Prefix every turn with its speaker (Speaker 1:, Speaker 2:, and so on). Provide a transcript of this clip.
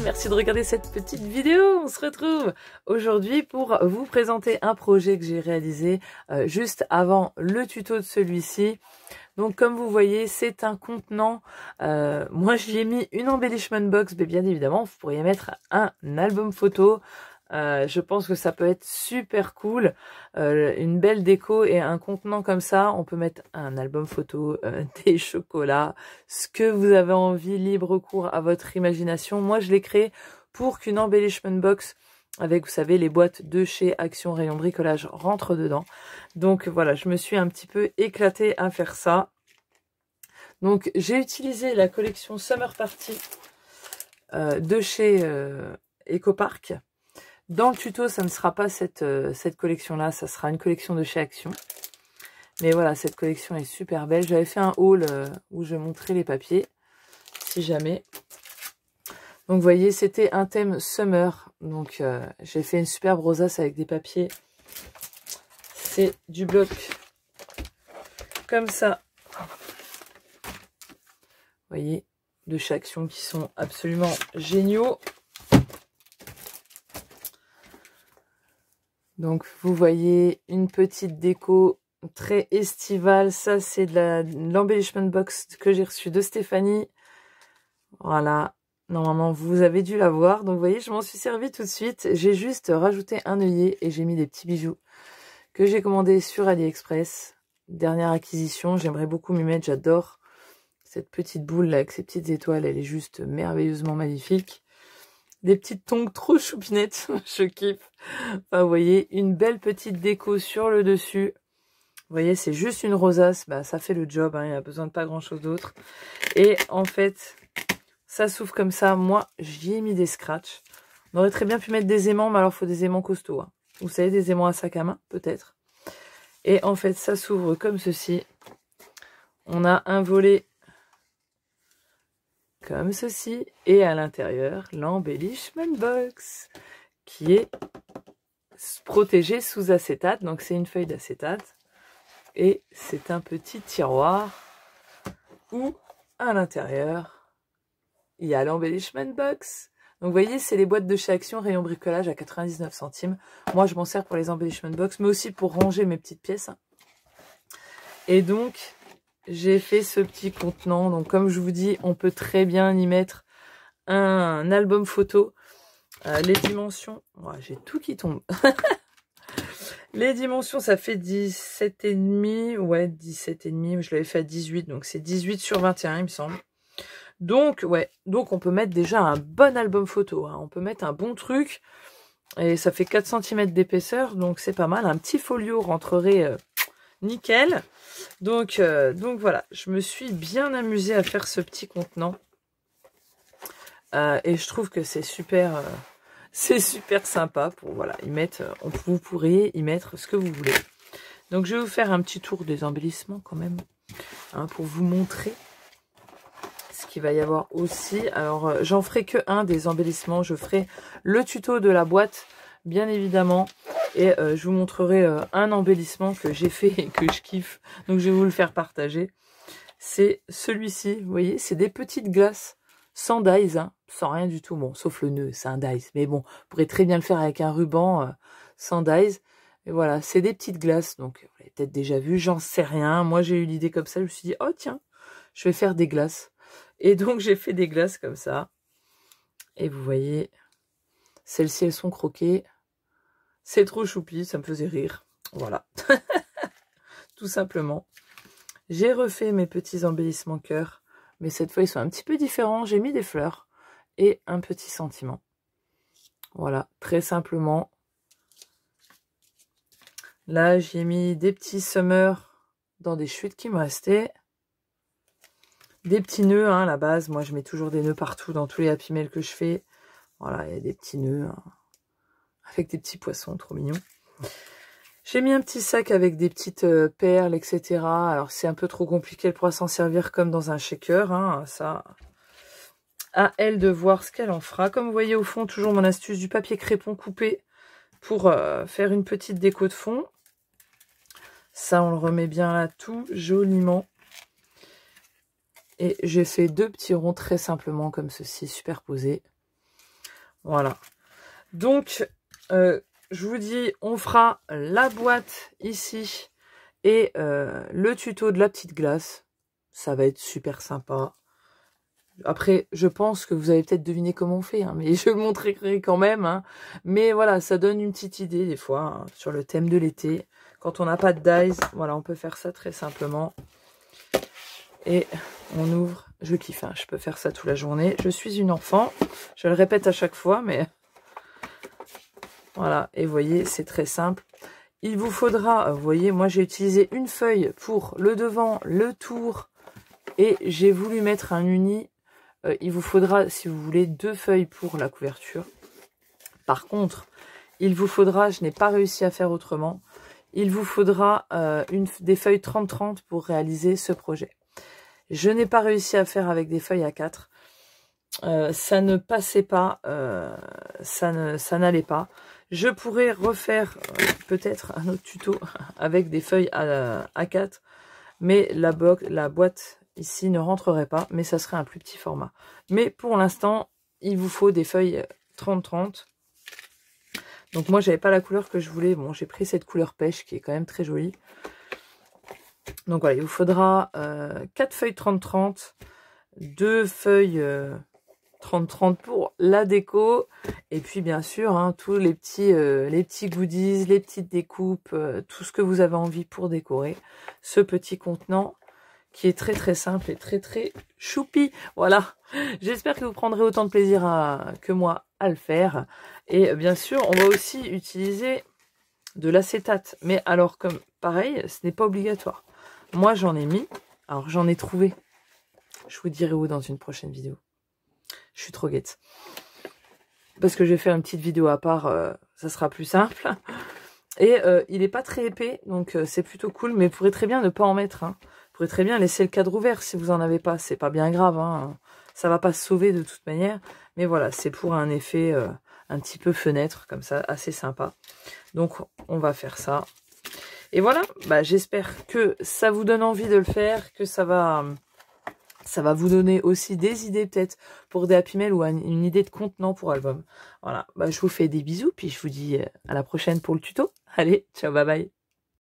Speaker 1: merci de regarder cette petite vidéo. On se retrouve aujourd'hui pour vous présenter un projet que j'ai réalisé juste avant le tuto de celui-ci. Donc comme vous voyez, c'est un contenant. Moi j'y ai mis une embellishment box, mais bien évidemment vous pourriez mettre un album photo. Je pense que ça peut être super cool, une belle déco et un contenant comme ça, on peut mettre un album photo, des chocolats, ce que vous avez envie, libre cours à votre imagination. Moi je l'ai créé pour qu'une embellishment box avec, vous savez, les boîtes de chez Action Rayon Bricolage rentre dedans. Donc voilà, je me suis un petit peu éclatée à faire ça. Donc j'ai utilisé la collection Summer Party de chez EcoPark. Dans le tuto, ça ne sera pas cette collection-là, ça sera une collection de chez Action. Mais voilà, cette collection est super belle. J'avais fait un haul où je montrais les papiers, si jamais. Donc vous voyez, c'était un thème summer. Donc j'ai fait une superbe rosace avec des papiers. C'est du bloc comme ça. Vous voyez, de chez Action qui sont absolument géniaux. Donc vous voyez une petite déco très estivale. Ça c'est de l'embellishment box que j'ai reçu de Stéphanie. Voilà, normalement vous avez dû la voir. Donc vous voyez, je m'en suis servi tout de suite. J'ai juste rajouté un œillet et j'ai mis des petits bijoux que j'ai commandés sur AliExpress. Dernière acquisition, j'aimerais beaucoup m'y mettre, j'adore cette petite boule là avec ces petites étoiles. Elle est juste merveilleusement magnifique. Des petites tongs trop choupinettes, je kiffe. Enfin, vous voyez, une belle petite déco sur le dessus. Vous voyez, c'est juste une rosace, bah, ça fait le job, hein, il n'y a besoin de pas grand chose d'autre. Et en fait, ça s'ouvre comme ça. Moi, j'y ai mis des scratchs. On aurait très bien pu mettre des aimants, mais alors il faut des aimants costauds. Hein. Vous savez, des aimants à sac à main, peut-être. Et en fait, ça s'ouvre comme ceci. On a un volet comme ceci, et à l'intérieur, l'embellishment box, qui est protégé sous acétate, donc c'est une feuille d'acétate, et c'est un petit tiroir, où, à l'intérieur, il y a l'embellishment box. Donc vous voyez, c'est les boîtes de chez Action Rayon Bricolage à 99 centimes. Moi, je m'en sers pour les embellishment box, mais aussi pour ranger mes petites pièces. Et donc, j'ai fait ce petit contenant. Donc comme je vous dis, on peut très bien y mettre un album photo. Les dimensions, ouais, j'ai tout qui tombe. Les dimensions, ça fait 17,5. Ouais, 17,5. Je l'avais fait à 18, donc c'est 18 sur 21, il me semble. Donc, ouais, donc on peut mettre déjà un bon album photo. Hein. On peut mettre un bon truc. Et ça fait 4 cm d'épaisseur, donc c'est pas mal. Un petit folio rentrerait nickel. Donc voilà, je me suis bien amusée à faire ce petit contenant. Et je trouve que c'est super sympa pour voilà, y mettre, vous pourriez y mettre ce que vous voulez. Donc je vais vous faire un petit tour des embellissements quand même, hein, pour vous montrer ce qu'il va y avoir aussi. Alors j'en ferai que un des embellissements, je ferai le tuto de la boîte bien évidemment. Et je vous montrerai un embellissement que j'ai fait et que je kiffe. Donc je vais vous le faire partager. C'est celui-ci, vous voyez, c'est des petites glaces sans dies, hein, sans rien du tout. Bon, sauf le nœud, c'est un dies. Mais bon, vous pourrez très bien le faire avec un ruban sans dies. Et voilà, c'est des petites glaces. Donc vous l'avez peut-être déjà vu, j'en sais rien. Moi j'ai eu l'idée comme ça, je me suis dit, oh tiens, je vais faire des glaces. Et donc j'ai fait des glaces comme ça. Et vous voyez, celles-ci elles sont croquées. C'est trop choupi, ça me faisait rire. Voilà. Tout simplement. J'ai refait mes petits embellissements cœur. Mais cette fois, ils sont un petit peu différents. J'ai mis des fleurs et un petit sentiment. Voilà, très simplement. Là, j'ai mis des petits summer dans des chutes qui me restaient. Des petits nœuds, hein, à la base. Moi, je mets toujours des nœuds partout dans tous les happy mail que je fais. Voilà, il y a des petits nœuds. Hein. Avec des petits poissons, trop mignons. J'ai mis un petit sac avec des petites perles, etc. Alors, c'est un peu trop compliqué, elle pourra s'en servir comme dans un shaker. Hein. Ça, à elle de voir ce qu'elle en fera. Comme vous voyez au fond, toujours mon astuce du papier crépon coupé pour faire une petite déco de fond. Ça, on le remet bien là, tout joliment. Et j'ai fait deux petits ronds très simplement, comme ceci, superposés. Voilà. Donc, je vous dis, on fera la boîte ici et le tuto de la petite glace. Ça va être super sympa. Après, je pense que vous avez peut-être deviné comment on fait, hein, mais je le montrerai quand même. Hein. Mais voilà, ça donne une petite idée des fois hein, sur le thème de l'été. Quand on n'a pas de dies, voilà, on peut faire ça très simplement. Et on ouvre, je kiffe, hein, je peux faire ça toute la journée. Je suis une enfant, je le répète à chaque fois, mais voilà. Et vous voyez, c'est très simple. Il vous faudra, vous voyez, moi j'ai utilisé une feuille pour le devant, le tour, et j'ai voulu mettre un uni. Il vous faudra, si vous voulez, 2 feuilles pour la couverture. Par contre, il vous faudra, je n'ai pas réussi à faire autrement, il vous faudra des feuilles 30-30 pour réaliser ce projet. Je n'ai pas réussi à faire avec des feuilles A4. Ça ne passait pas, ça n'allait pas. Je pourrais refaire peut-être un autre tuto avec des feuilles A4, mais la boîte ici ne rentrerait pas, mais ça serait un plus petit format. Mais pour l'instant, il vous faut des feuilles 30-30. Donc moi, j'avais pas la couleur que je voulais. Bon, j'ai pris cette couleur pêche qui est quand même très jolie. Donc voilà, il vous faudra 4 feuilles 30-30, 2 feuilles 30-30 pour la déco. Et puis bien sûr, hein, tous les petits goodies, les petites découpes, tout ce que vous avez envie pour décorer ce petit contenant qui est très très simple et très très choupi. Voilà, j'espère que vous prendrez autant de plaisir que moi à le faire. Et bien sûr, on va aussi utiliser de l'acétate. Mais alors, comme pareil, ce n'est pas obligatoire. Moi, j'en ai mis. Alors, j'en ai trouvé. Je vous dirai où dans une prochaine vidéo. Je suis trop guette. Parce que je vais faire une petite vidéo à part, ça sera plus simple. Et il n'est pas très épais, donc c'est plutôt cool. Mais vous pourrez très bien ne pas en mettre. Hein. Vous pourrez très bien laisser le cadre ouvert si vous n'en avez pas. C'est pas bien grave. Hein. Ça va pas se sauver de toute manière. Mais voilà, c'est pour un effet un petit peu fenêtre, comme ça, assez sympa. Donc, on va faire ça. Et voilà, bah, j'espère que ça vous donne envie de le faire, que ça va vous donner aussi des idées peut-être pour des Happy Mail ou une idée de contenant pour album. Voilà, bah, je vous fais des bisous, puis je vous dis à la prochaine pour le tuto. Allez, ciao, bye bye.